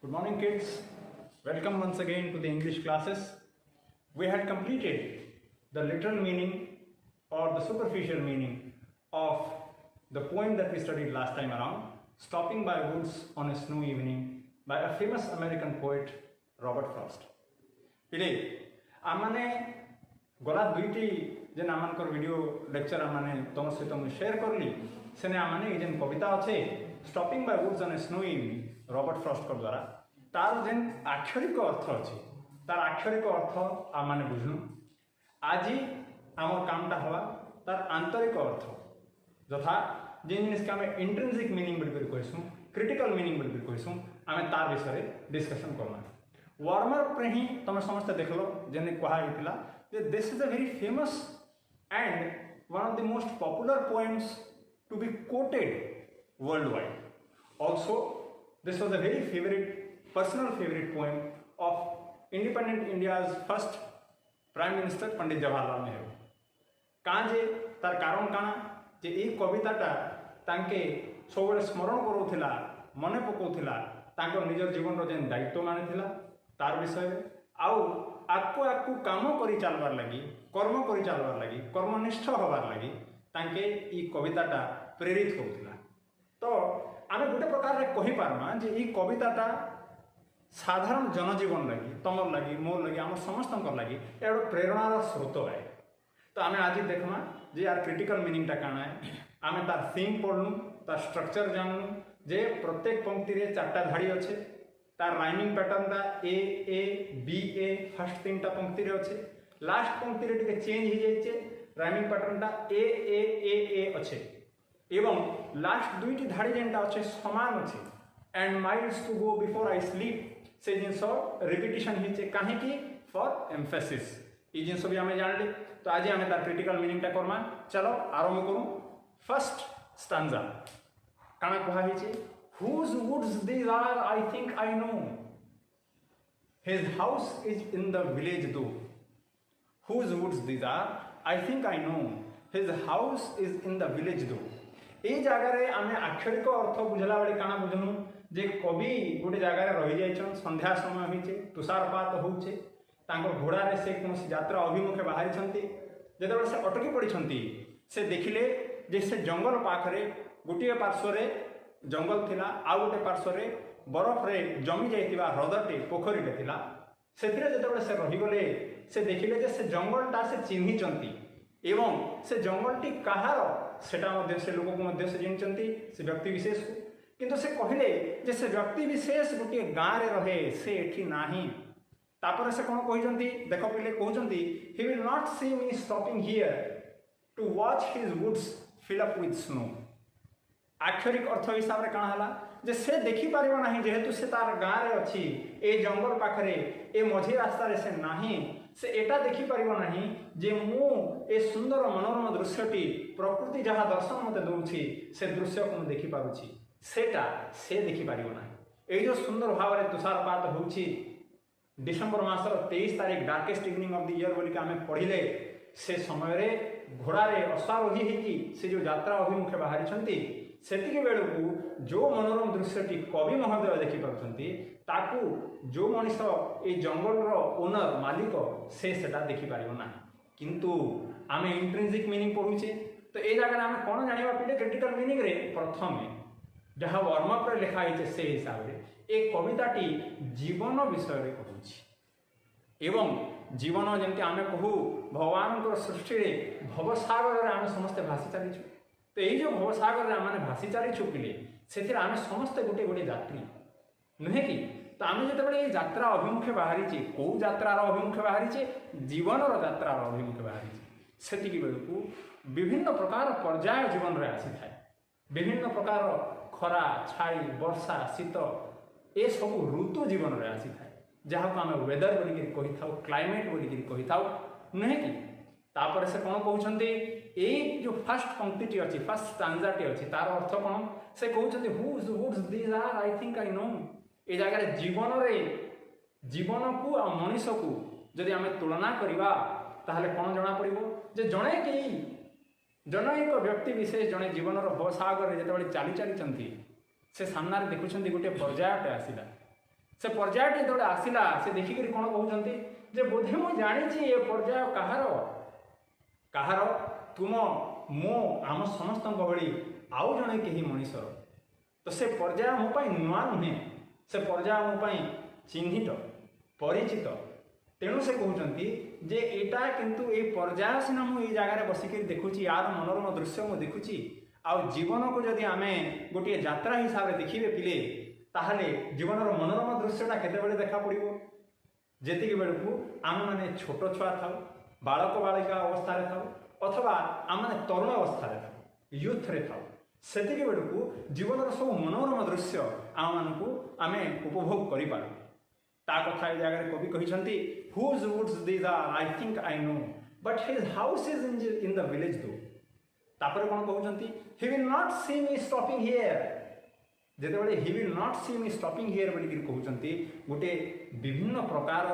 Good morning, kids. Welcome once again to the English classes. We had completed the literal meaning or the superficial meaning of the poem that we studied last time around, Stopping by Woods on a Snowy Evening by a famous American poet, Robert Frost. ପିଲେ ଆମମାନେ ଗଲା ଦୁଇଟି ଯେନ୍ ଆମମାନଙ୍କର video lecture ଆମମାନେ ତୁମ ସହିତ ମୁଁ ସେୟାର କରଲି ସେନେ ଆମମାନେ ଏ ଯେନ୍ କବିତା ଅଛେ stopping by woods on a snowy evening Robert ଫ୍ରଷ୍ଟଙ୍କ ଦ୍ୱାରା ତାର ଯେନ୍ ଆକ୍ଷରିକ ଅର୍ଥ ଅଛି ତାର ଆକ୍ଷରିକ ଅର୍ଥ ଆମମାନେ ବୁଝୁଁ ଆଜି ଆମର କାମଟା ହେବା ତାର ଆନ୍ତରିକ ଅର୍ଥ ଯଥା ଯେନ୍ ଜିନିଷକେ ଆମେ ଇଣ୍ଟ୍ରିନ୍ସିକ୍ ମିନିଂ ବୋଲିକରି କହିସୁଁ କ୍ରିଟିକାଲ ମିନିଂ ବୋଲିକରି କହିସୁଁ ଆମେ ତାର ବିଷୟରେ ଡିସ୍କସନ୍ କର୍ମା वार्म अप ही तुम समस्ते देख लो जेने कहा this is a very famous and one of the most popular poems to be quoted world wide also this was a very favourite personal favourite poem of independent India's first prime minister Pandit Jawaharlal Nehru कहाँ जे तार कारण काना जे ये कविताटा तांके सब स्मरण करूला मन पकाउला तांको निजर जीवन जेन दायित्व मानिथिला तार विषय आउ आकु आकु काम करी चलबार लगी कर्म करी चलबार लगी कर्मनिष्ठ होबार लगी तांके ई कविताटा प्रेरित होउथिला तो आमे गोटे प्रकार रे कहि पारमा जे ई कविताटा साधारण जनजीवन लगी तमर लगी मोर लगी आम समस्तंकर लगी एडो प्रेरणार स्रोत है तो आमे आज देखमा जे यार क्रिटिकल मीनिंगटा काना है आमे तार थीम पढनु तार स्ट्रक्चर जाननु जे प्रत्येक पंक्ति रे चारटा धाड़ी अच्छे तार राइमिंग पैटर्न ता ए बी ए फर्स्ट तीन टा पंक्ति रे अच्छे लास्ट पंक्ति रे टिके चेंज हो जाइछे राइमिंग पैटर्न ता ए अच्छे एवं लास्ट दुईटी धाड़ी जेनटा अच्छे समान अच्छे and miles to go before I sleep से जिनस रिपिटिशन हिचे काहे की फॉर एम्फेसिस ई जिनस भी हमें जानले तो आज हमें तार क्रिटिकल मीनिंग टा करमा चलो आरंभ करूं फर्स्ट स्टांजा काना कहा हिचे Whose woods these are, I think I know. His house is in the village though. Whose woods these are, I think I know. His house is in the village though. ए जगार आम आक्षरिक अर्थ बुझला बेले काना बुझनु जे कवि गोटे जगार रही जाइछन संध्या समय होइछे तुषारपात होउछे तांको घोड़ा रे से कोनसी यात्रा अभिमुखे बाहरी छंती जेतेबेले से अटकी पड़िछंती से देखिले जे से जंगल पाखरे गोटे पार्श्व रे जंगल थिला आ गोटे पार्श्व रे बरफ रे जमी जाइतिबा ह्रदटे पोखरीटे थिला सेथिरे जेतेबेले से रहिगले से देखिले जे से जंगलटा से चिन्हिचंती एवं से जंगलटी कहार सेटा मध्ये से लोक को मध्ये से चिन्हिचंती से व्यक्ति विशेष को किंतु से कहिले जे से व्यक्ति विशेष गोटे गाँ रे रहे से एठी नाही तापर से कोन कहिचंती देखो पिले कहउचंती he will not see me stopping here to watch his woods fill up with snow आक्षरिक अर्थ हिसाब से कण है जे से देखी पारिबो नाही जेहेतु से तार गाँ रे अच्छी ए जंगल पाखरे ए मझी रास्ता रे से नाही से एटा देखी पारिबो नाही जे मु ए सुंदर मनोरम दृश्यटी प्रकृति जहाँ दर्शन मते दउछि से दृश्य को देखी पारुछि सेटा से देखी पारिबो नाही ए जो सुंदर भाव रे तुषारपात होउछि डिसेंबर मासर 23 तारिख darkest evening of the year बोली आमे पढ़िले से समय रे घोड़ा रे अश्वारोही हेकी से जो यात्रा अभिमुखे बाहरी छंती सेतिके बेलू जो मनोरम दृश्यटी कवि महोदय देखी पार्टी ताकू जो मनीष ये जंगल ओनर मालिक सेटा देखी पारना किंतु आम इंट्रिंसिक मीनिंग पढ़ुचे तो ये जगह आम कौन जाना पिले क्रिटिकल मीनिंग रे प्रथम जहाँ वर्मअप रे लिखाई से हिसाब से ये कविताटी जीवन विषय कहूँ एवं जीवन जमी आम कहू भगवान सृष्टि भवसागर आम समस्ते भासी चलीचु तो ये जो भवसागर आम भासी चलीचु पिले से आम समस्ते गोटे गोटे यात्री नुहे कि तो आम जो यात्रा अभिमुखे बाहरी कौ यात्रार अभिमुखे बाहरी जीवन यात्रार अभिमुखे बाहरी से बेलू विभिन्न प्रकार पर्याय जीवन में आसी था विभिन्न प्रकार खरा छाई वर्षा शीत ए सब ऋतु जीवन में आसी था जहाँ को आम वेदर बोलिकी कही था क्लाइमेट बोलिकी कही था नुहे कि तापर से कौन कहते ये जो फर्स्ट पंक्ति अच्छी फर्स्ट स्टांजाटी अच्छी तार अर्थ कौन से कहते whose woods these are I think I know ये जगह जीवन रे जीवन को आ मनीष को जदि आम तुलना करवा ताहले कौन जना पड़ो जे जड़े कि जन एक व्यक्ति विशेष जड़े जीवन भवसागर जिते चली चली से सामने देखुं गोटे पर्यायटे आसला से पर्यायटी जेतबे आसिला से देखिक कौन कहते जे बोधे मुझे जानी ये पर्याय कहार कहार तुम मो आम समस्त भली आउ जड़े कहीं मनीषर तो से पर्याय मो नुआ नुहे से पर्याय मो चिन्हित परिचित तेणु से कहते जे एटा किंतु ए पर्याय सीना मुझे जगार बसिक देखुची यार मनोरम दृश्य मुझे देखुची आउ जीवन को जदि आम गोटे यात्रा हिसाब से देखिए पिले ताहले जीवन मनोरम दृश्यटा केते देखा पड़ो जेतिक बेलू आम मैंने छोट छुआ था बालक बालिका अवस्था था अथवा आम मैंने तरुण अवस्था था यूथ रे था सेतिक बेलू जीवन सब मनोरम दृश्य आम मानू आम उपभोग करूँ ता कथा ए जगह कवि कहते whose woods these are I think I know but his house is in the village though तापर कौन कहते he will not see me stopping here जेतेबेले he will not see me stopping here बोलिक कहते गोटे विभिन्न प्रकार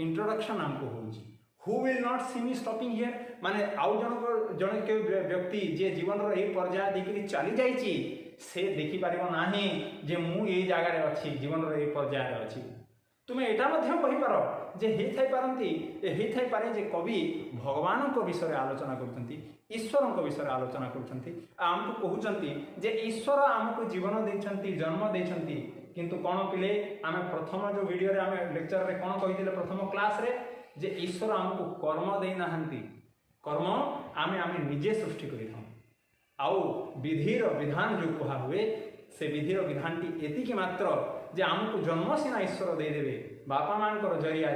इंट्रोडक्शन आमको होची who will not see me stopping here माने आउ जन के व्यक्ति जे जीवन रो ए पर्याय देखि चली जाइछि से देखि पारिबो नाही जे मु ए जगह रे अछि जीवन रो ए पर्याय रे अछि तुम्हें एटा मध्यम कहि पारो जे हेइ थाई पारंती हेइ थाई पारे जे कवि भगवान को विषय आलोचना करछंती ईश्वर को विषय आलोचना करछंती आमको कहउछंती जे ईश्वर आमको जीवन देछंती जन्म देछंती किंतु कोन पिले आमे प्रथम जो वीडियो रे आमे लेक्चर रे कोन कहिदिले प्रथम क्लास रे जे ईश्वर आमको कर्म देई नाहंती कर्म आमे आमे निजे सृष्टि करिथां आउ विधिर विधान जो कहा हुए से विधिर विधानटी एतिकी मात्र जे आमको जन्म सीना ईश्वर देदेवे बापा मानकर जरिया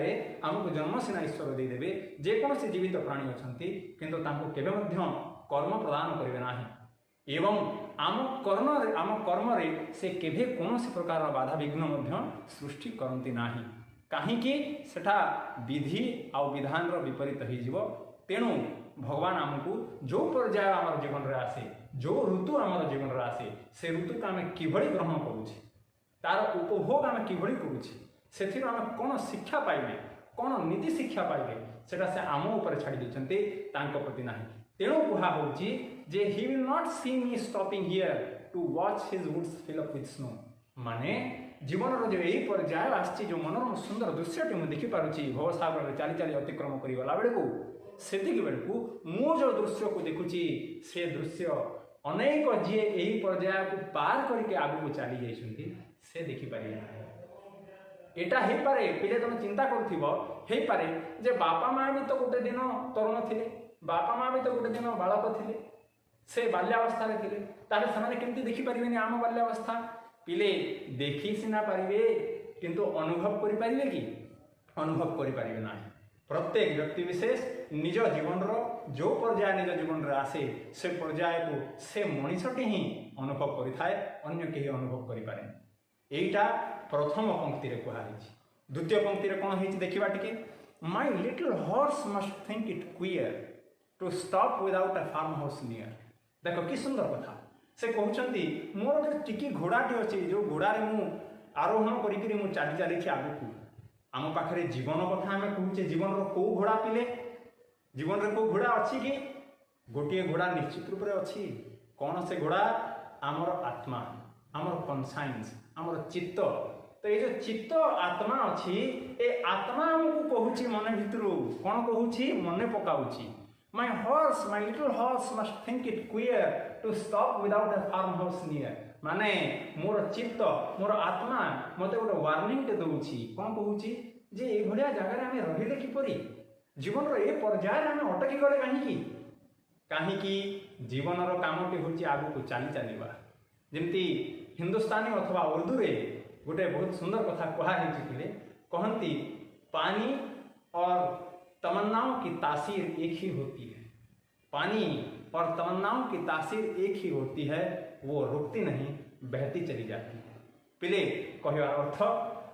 आमको जन्म सीना ईश्वर देदेवे जेकोसी जीवित प्राणी अच्छा किंतु तांको केबे मध्य कर्म प्रदान करेंगे नाही एवं आम कर्म रे से केभे कोनोसी प्रकार बाधा विघ्न मध्य सृष्टि करती नाही काहीकि सेठा विधि आ विधान विपरीत हो तेणु भगवान आमको जो पर्याय आम जीवन रे आसे जो ऋतु आम जीवन रे आसे से ऋतु को आम किभଳି ग्रहण करुचे तार उपभोग आम किभଳି करुचे से आम कौन शिक्षा पाइबे कौन नीति शिक्षा पाइबे सेटा से आम ऊपर छाड़ी देछन्ते तांको प्रति नाही तेणु कुहा होची जे he will not see me stopping here to watch his woods fill up with snow माने जीवन रो जो एही पर्याय आछि जो मनोरम सुंदर दृश्यटी मु देखि पारुची भवसागर रे चाली चाली अतिक्रम करी गला बेलको सेतिक बेलको मु जो दृश्य को देखुची से दृश्य अनेक जी यही पर्याय को पार करके आगू को चली जाइछन्ती से देखि पारे एटा हे पारे पिले तुम चिंता करथिबो हे पारे जे बापा मां भी तो गोटे दिन तरुण थिले बापा मां भी तो गोटे दिन बालक थिले से बाल्यावस्था रे थिले ताले समाने केमती देखि परिबेनी आम बाल्यावस्था पिले देखि सिना पारिबे किंतु अनुभव करि पारिबे कि अनुभव करि पारिबे नाही प्रत्येक व्यक्ति विशेष निज जीवन रो जो पर्याय निज जीवन रे आसे से पर्याय को से मनीषटी ही अनुभव करि थाए अन्य केही अनुभव करि पारे एटा प्रथम पंक्ति रे कहा हिची द्वितीय पंक्ति रे कोन हिची देखिबा टिके my little horse must think it queer to stop without a farmhouse near देखो कि सुंदर कथा से कहउचंती मोर जे टिकी घोड़ाटी अछि जो घोड़ा रे मु आरोहण करि करि मु चाली चाली छी आगु को आम पाखे जीवन कथा आम कहूचे जीवन रो को घोड़ा पिले जीवन रे को घोड़ा अच्छी कि गोटे घोड़ा निश्चित रूप से अच्छी कौन से घोड़ा आमर आत्मा आमर कनसाइंस आमर चित्त तो ये जो चित्त आत्मा अच्छी ए आत्मा आमको कहूची मन भितर कौन कहूची मन पकाउची my horse my little horse must think it queer to stop without a farmhouse near माने मोर चित्त मोर आत्मा मते गोटे वार्निंग टे दउची कोन कहूची जे ए भलिया जगह आमे रहिले किपरि जीवन रो ए पर्याय आमे अटकी गले काहीकि जीवन रो काम के होची आगु को चाली चालीबा जेमती हिंदुस्तानी अथवा उर्दू रे गोटे बहुत सुंदर कथा कहा है कहती पानी और तमन्नाओं की तासीर एक ही होती है पानी और तमन्नाओं की तासीर एक ही होती है वो रुकती नहीं बहती चली जाती है पिले कहवार अर्थ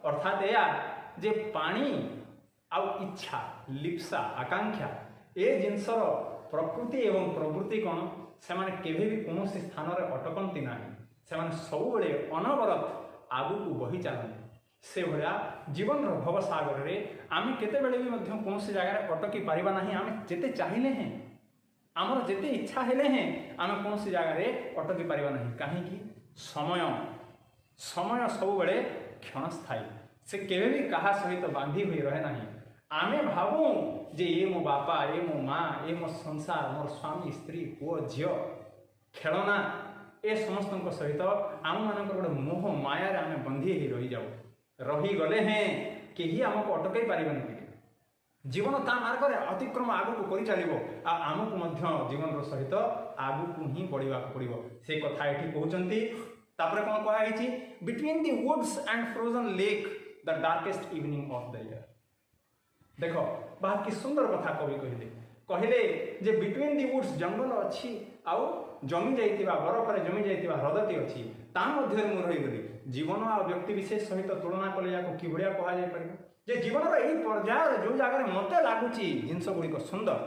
अर्थात या जे पानी आउ इच्छा लिप्सा आकांक्षा ए जिनसर प्रकृति एवं प्रवृत्ति कौन से केवे भी कौन स्थान में अटकती ना से सब अनवरत आगु को बही चलते से भाया जीवन भवसागर में आम केते भी कौन जगह अटकी पारिबा नहीं आम जिते चाहिए हैं आमर जिते इच्छा हेले हैं आम कौन जगह अटकी पारिबा नहीं कहीं समय समय सब क्षणस्थायी से केवे भी कहा सहित बांधी हुई रहे नहीं। आमे भावु जे ये मो बापा, ये मो माँ, ये मो संसार, मोर स्वामी, स्त्री, पुओ, झील, खेलना ए समस्त सहित आम मान गोटे मोह मायार आम बंधी ही रही जाऊ। रहीगले हैं कहीं आमको अटकई पारे। जीवन ता मार्ग में अतिक्रम आगू कर चलो आमको जीवन सहित आगू ही बढ़ा पड़ो से कथा ये कहते। तापर कौन कही between the woods and frozen lake the darkest evening of the year. देख बहुत कि सुंदर कथा कवि कहले जे बिटवीन दि वुड्स जंगल अच्छी आउ जमी जाइतिबा बरफरे जमी जाइतिबा ह्रदटी अच्छी ता मध्य मु रहीगली। जीवन आ व्यक्ति विशेष सहित तुलना कले या कि भाया कह जे जीवन यही पर्यायर जो जगह मत लगुच जिनस गुड़िक सुंदर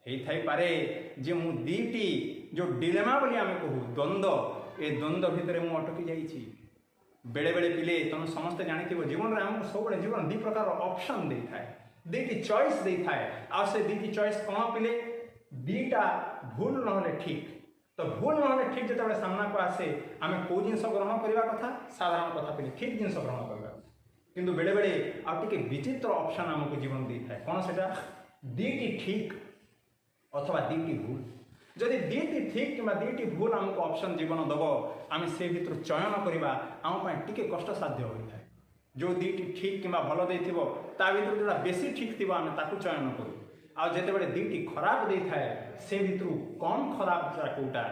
हो पारे जे मु दीटी जो डिलेमा बोली आम कहू द्वंद्व ए द्वंद्व भितर मु अटकी जाइए। बेले बेले पिले तुम समस्ते जानी जीवन में आमको सब जीवन दी प्रकार ऑप्शन दे थाए, दीटी चॉइस दे थाए। आ से दीटी चॉइस कौन पिले दीटा भूल ना ठीक। तो भूल ना ठीक जो सामना को आसे आम कौ जिन ग्रहण करने कथा साधारण कथा पिले ठीक जिन ग्रहण करवा किंतु बेले बेले आउटे विचित्र ऑप्शन आमको जीवन दे थाए। कौन से दीटी ठीक अथवा दीटी भूल। जदि दीटी ठीक कि दीटी भूल आमको ऑप्शन जीवन दब आम से भर चयन करवा आम टे कष्ट साध्य होता है। जो दीटी ठीक कि भल दे ता भर जो बेसी ठीक थी आम ताकू चयन करूँ। आते बड़े दीटी खराब दे थाए से भर कौन खराब कौटा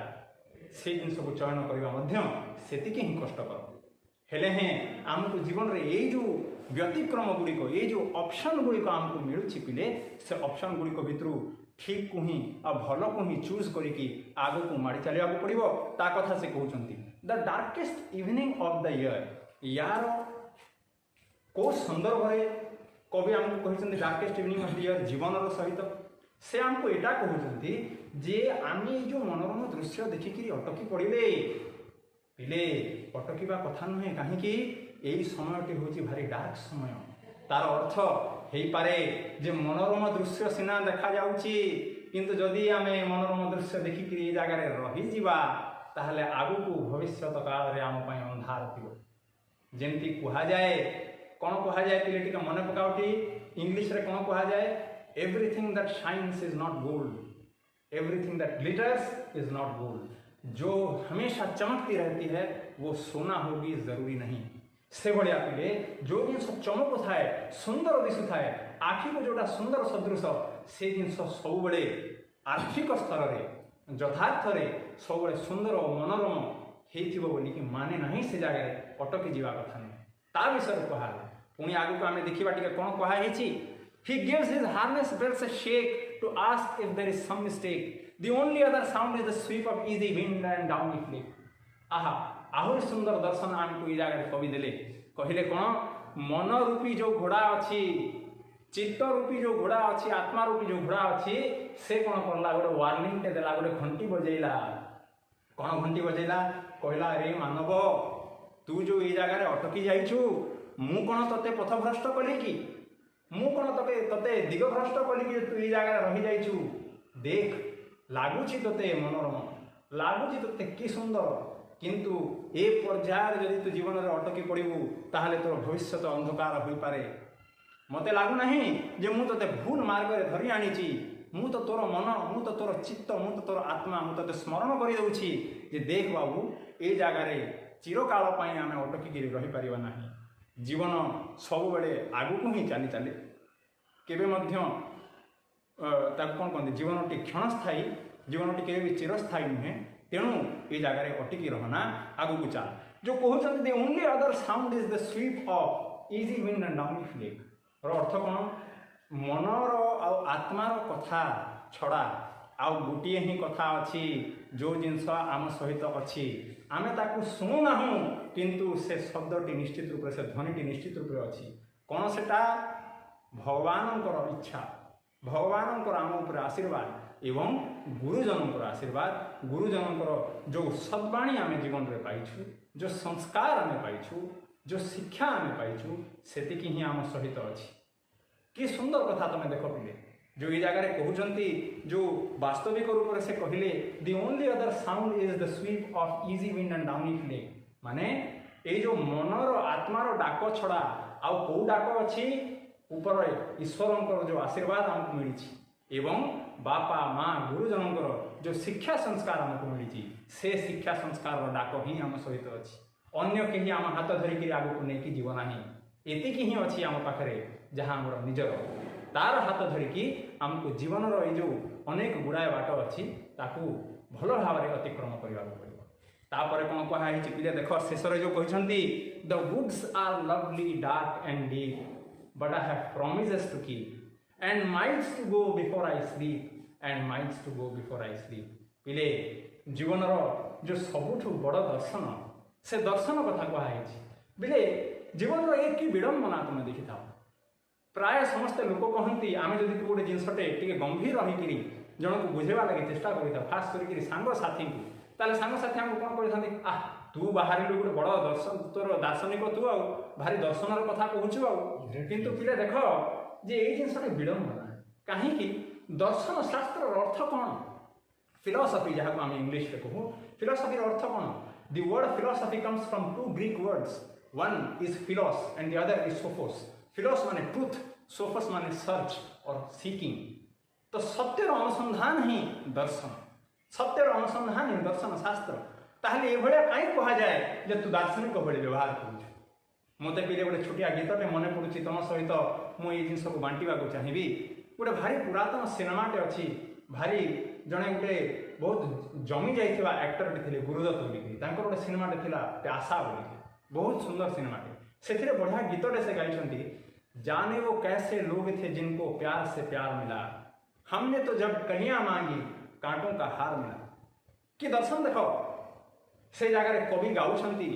से जिन को चयन करवा से ही कष्टकर हेले हैं आमको जीवन रे ये जो व्यतिक्रम गुड़िक ये जो ऑप्शन गुड़िक आमको मिलूँ पिले से ऑप्शन गुड़िक भितर ठीक को ही आ भल को ही चूज करके आग को माड़ी चलिया पड़ो ता कथा से कहते। The darkest evening of the year यार को संदर्भ कवि आमको कहते darkest evening of the year जीवन सहित से आमको यहाँ कहते जे आम जो मनोरम दृश्य देखिकी अटकी पड़े पिले अटकवा कथा नुहे कहीं यही समय हूँ भारी डार्क समय। तार अर्थ हो पारे जे मनोरम दृश्य सिना देखा जाउची किंतु जदि आम मनोरम दृश्य देखिक जगार रही ताहले आगु को भविष्य काल में आम अंधार थी जमती कहुए कौन कहुए पिले टी मन पकाउटी इंग्लिश रे कौन कहुए everything that shines is not gold everything that glitters is not gold. जो हमेशा चमकती रहती है वो सोना होगी जरूरी नहीं। से भाया पिले जो जिन चमक थाए सुंदर दिशु थाए आखि को जोटा सुंदर सदृश से जिन सब बड़े आर्थिक स्तर में यथार्थ सब बड़े सुंदर और मनोरम होलिकी माने नहीं से जगह अटकी जावा कथा नुहे ता विषय कहा पुणी आगे आम देखा टे कौन कहुई he gives his harness belts a shake to ask if there is some mistake. The only other sound is the sweep of easy wind and downy flake. आहा आहुरी सुंदर दर्शन आमको ये जगह कवि देले कहले कौन मन रूपी जो घोड़ा अच्छी चित्त रूपी जो घोड़ा अच्छी आत्मा रूपी जो घोड़ा अच्छी से कौन करला गोटे वार्निंग टे देला गोटे घंटी बजेला। कौन घंटी बजेला कहला अरे मानव तू जो ये जगह अटकी जाइछु मु कौन तते पथभ्रष्ट कली कि मु कौन तते दिगभ्रष्ट कली कि तू ये जगह रही जाइछु देख लगुच तोते मनोरम लगुच तोते कि सुंदर किंतु ए पर्यायर जदि तू जीवन में अटकी पड़ू ताहले तोर भविष्य अंधकार हो पारे। मते लगुना जे मु तोते भूल मार्ग में धरी आनी मु तो तोर मन मु तो तोर चित्त मु तो तोर आत्मा मु तोते स्मरण कर दउछि जे देख बाबू ए जगार चिरकाल आम अटकी रही पारिबा नाही। जीवन सब बेले आगू ही चली चले केबे मध्य कौन कहते जीवन टी क्षणस्थायी जीवन टी भी चिरस्थायी नुहे तेणु ये जगार अटिकी रहना आगू को चल। जो कहते the only other sound is the sweep of easy wind and downy flake अर्थ कौन मनर आत्मार कथा छड़ा आउ गोटे ही कथा अच्छी जो जिनस आम सहित अच्छी आम ताकू शुणुना किंतु से शब्दटी निश्चित रूप से ध्वनिटी निश्चित रूप से अच्छी कौन से भगवान इच्छा भगवान आम उपर आशीर्वाद एवं गुरुजन आशीर्वाद गुरुजन जो सद्वाणी आम जीवन में पाइछु जो संस्कार आम पाइछु जो शिक्षा आम पाइछु सेतिकी ही आम सहित अच्छी। कि सुंदर कथा तुम देख पिले जो ये जगह कहते जो वास्तविक रूप से कहले the only other sound is the sweep of easy wind and downy flake माने ये जो मनर आत्मार डाक छड़ा आउ कौ डाक अच्छी ऊपर ईश्वर जो आशीर्वाद आमको मिली एवं बापा माँ गुरुजनकर जो शिक्षा संस्कार आमको मिली से शिक्षा संस्कार डाक ही आम सहित अच्छी अन्य कहीं आम हाथ धरिकी आगक नहीं जीव ना एति ही अच्छी आम पाखे जहाँ आमर निजर तार हाथ धरिकी आमको जीवन जो अनेक गुड़ाए बाट अच्छी ताकू भल भाव में अतिक्रम करने पड़ो तापर कौन कहुई पिले देख शेष जो कहते the woods are lovely dark and deep but I have promises to keep and miles to go before I sleep and miles to go before I sleep पिले जीवन जो सबुठ बड़ दर्शन से दर्शन कथा कहुई बिले जीवन एक विडंबना तुम देखी था प्राय समस्त लोक कहती आम जब गोटे जिनसटे टे गंभीर रहीकि जन को बुझेवा लगे चेष्टा करें खास करके सांगसाथी को ताले सांगसाथी आमको कौन करते तू बाहर गोटे बड़ दर्शन तोर दार्शनिक तू आ भारी दर्शनर कथा कहूँ आंतु पिले देख जे ये जिनसटे विडंबना कहीं दर्शन शास्त्र अर्थ कौन फिलोसफी जहाँ को आम इंग्लीश में कहूँ फिलोसफी अर्थ कौन the word philosophy comes from two Greek words one is philos and the other is sophos philos माने ट्रुथ सोफोस माने सर्च और सीकिंग तो सत्यर अनुसंधान ही दर्शन सत्यर अनुसंधान ही दर्शन शास्त्र ताहले एभलिया काई कहा जाए जे तू दार्शनिक भली व्यवहार करू मते पिले गोटे छोटिया गीतटे मन पड़ुची तुम सहित मु ये जिनस को बांटिबा को चाहिबी गोटे भारी पुरातन सिनेमाटे अच्छी भारी जड़े गोटे बहुत जमी जाइथिबा एक्टरटे थिले गुरुदत्त बोलिकी तांकर गोटे सिनेमाटे थिला प्यासा बोलिकी बहुत सुंदर सिनेमाटे सेथिरे बढ़िया गीतटे से गाइछंती जाने वो कैसे लोग थे जिनको प्यार से प्यार मिला हमने तो जब कन्या मांगी कांटों का हार मिला कि दर्शन देखो से जगह कवि गाउछंती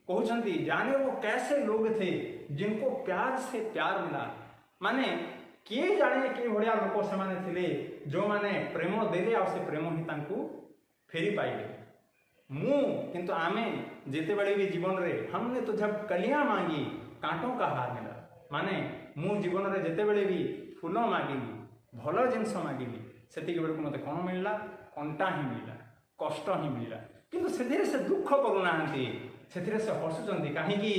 कहउछंती जाने वो कैसे लोग थे जिनको प्यार से प्यार मिला माने किए जाने कि भड़िया लोक से माने थिले जो माने प्रेम देले आ से प्रेम ही तांकू फेरी पाइले मु किंतु आमे जेते बड़े भी जीवन रे हमने तो जब कलियां मांगी कांटों का हार मिला माने मु जीवन रे जेते बड़े भी फूल मागिली भल जिनस मागिली सेतिक बेलू मत कौन मिलला कंटा ही मिलला कष्ट ही मिलला किंतु से दुख करूना से हसुचंती कहीं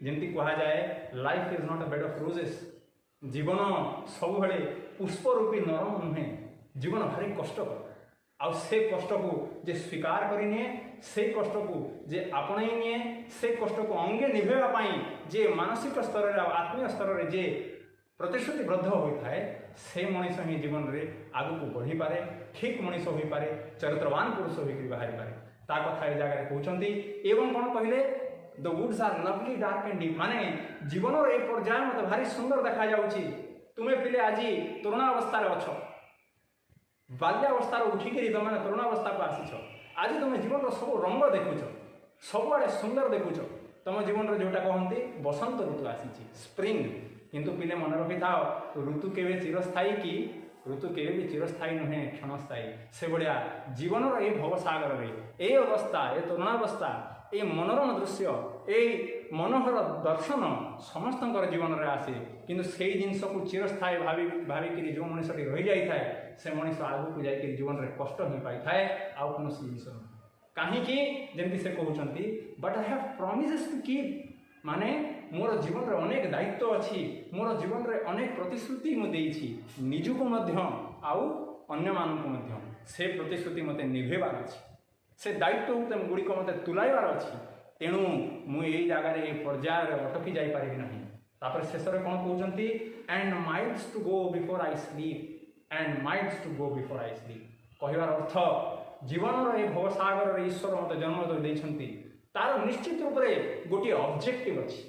जमती कह जाए life is not a bed of roses जीवन सब बड़े पुष्प रूपी नरम नुहे जीवन भारी कष्टकर आउ से कष्ट को जे स्वीकार करिनिए से कष्ट को जे आपणे निए से कष्ट को अंगे निभेवा जे मानसिक स्तर रे आत्मीय स्तर रे जे प्रतिश्रुतिबद्ध होता है से मनीष ही जीवन रे आगु को बढ़ी पारे ठीक मनीष हो पारे चरित्रवान पुरुष होकर बाहरी पारे ता कथा ए जगह कहउछंती एवं कौन कहले the woods are lovely dark and deep माने जीवन रे पर्याय मत भारी सुंदर देखा जाउची तुमे पिले आजी तरुणावस्था रे अछ बाल्यावस्था उठिकी तुम तरुणावस्था को आसीछ आज तुम जीवन सब रंग देखुच सबुआड़े सुंदर देखुच तुम जीवन जोटा कहते बसंत ऋतु आसी स्प्रिंग किंतु पिले मन रखी था ऋतु केवे चिरस्थायी कि ऋतु केवे भी चिरस्थायी नुहे क्षणस्थायी से भाया जीवन ये भवसागर रे ए अवस्था ए तरुणावस्था ये मनोरम दृश्य ये मनोहर दर्शन समस्त जीवन में आसे किंतु से जिनस को चिरस्थायी भाविक जो मनीषटी रही जाए से मनीष आगू को जाकर जीवन में कष्ट ही पाई थाए आउ कौन जिन कहीं जमी से कहते but I have promises to keep माने मोर जीवन रे अनेक दायित्व अच्छी मोर जीवन रे अनेक प्रतिश्रुति मुझे निजुको आउ अन्य मानक से प्रतिश्रुति मते निभेबार अच्छी से दायित्व गुड़िक मते तुलाइबार अच्छी तेणु मुझे जगार ये पर्यायर अटकी जापारि ना शेष में कौन कहते and miles to go before I sleep and miles to go before I sleep कहबार अर्थ जीवन ये भवसागर ईश्वर मत जन्म देते तार निश्चित रूप से गोटे ऑब्जेक्टिव अच्छी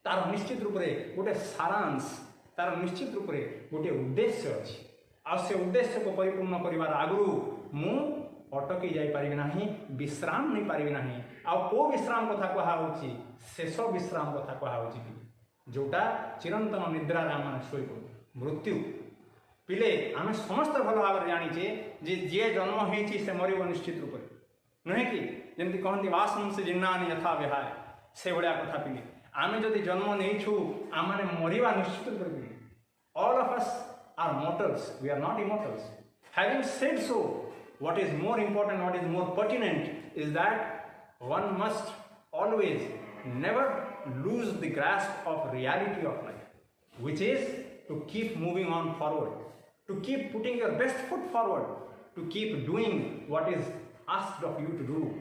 तार निश्चित रूप से गोटे सारांश तार निश्चित रूप से गोटे उद्देश्य अच्छी आ से उद्देश्य को परिपूर्ण करिवार आगु मु अटकी जापारि ना विश्राम नहीं पारि ना आउ को विश्राम कथा कहुच्छी शेष विश्राम कथा कहुच्छी जोटा चिरंतन निद्रार आम शोई मृत्यु पिले आम समस्त भल भाव में जानीचे जे जी जन्म होती से मर निश्चित रूप से नुहे कि जमी कहती वासन से जिन्नानी यथा विहाय से भाया कथा पिले आम जदि जन्म नहीं आम मैंने मरवा निश्चित रूप से all of us are mortals we are not immortals having said so what is more important, what is more pertinent is that one must always never lose the grasp of reality of life, which is to keep moving on forward, to keep putting your best foot forward, to keep doing what is asked of you to do.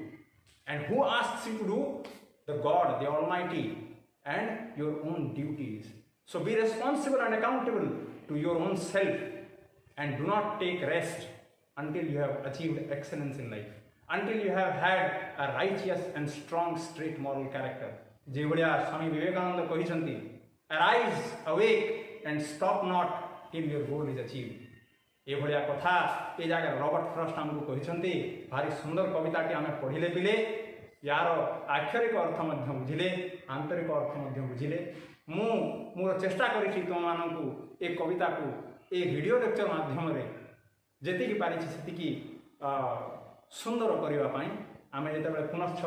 And who asks you to do? The God, the Almighty, and your own duties. So be responsible and accountable to your own self, and do not take rest until you have achieved excellence in life, until you have had a righteous and strong, straight moral character. ଯେଭଳିଆ Swami Vivekananda କହିଛନ୍ତି, arise, awake, and stop not till your goal is achieved. ଏଭଳିଆ କଥା ଏ ଜାଗାରେ Robert frost ଆମକୁ କହିଛନ୍ତି। ଭାରି ସୁନ୍ଦର କବିତାଟି ଆମେ ପଢ଼ିଲେ ପିଲେ यार आक्षरिक अर्थ बुझिले, आंतरिक अर्थ बुझिले। मोर चेष्टा करी तुम मानू ए कविता को ए वीडियो लेक्चर माध्यम जी पारिकी सुंदर करने आम जो पुनश्च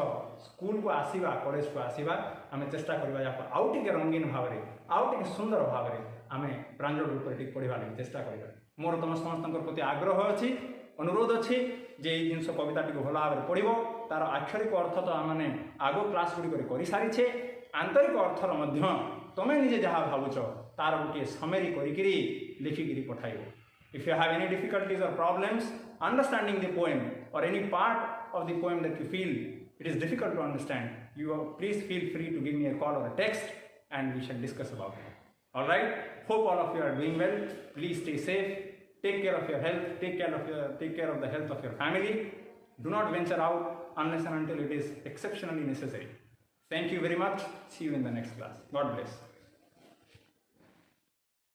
स्कूल को आसवा, कॉलेज को आसवा, आम चेष्टा करवा आउ टे रंगीन भाव में, आउ टे सुंदर भाव में आम ब्रांडेड रूप से पढ़ा लगे चेष्टा करवा। मोर तुम समस्त प्रति आग्रह अच्छी, अनुरोध अच्छी जे जिन कविताटी को भल भाव में पढ़ो। तार आक्षरिक अर्थ तो आम आग क्लास गुड़िक कर सारीचे, आंतरिक अर्थर तुम निजे जहाँ भावुच तार गोटे समरी करी लिखिकी पठाइब। If you have any difficulties or problems understanding the poem or any part of the poem that you feel it is difficult to understand, please feel free to give me a call or a text and we shall discuss about it. Alright, hope all of you are doing well. Please stay safe, take care of your health, take care of the health of your family. Do not venture out unless and until it is exceptionally necessary. Thank you very much. See you in the next class. God bless.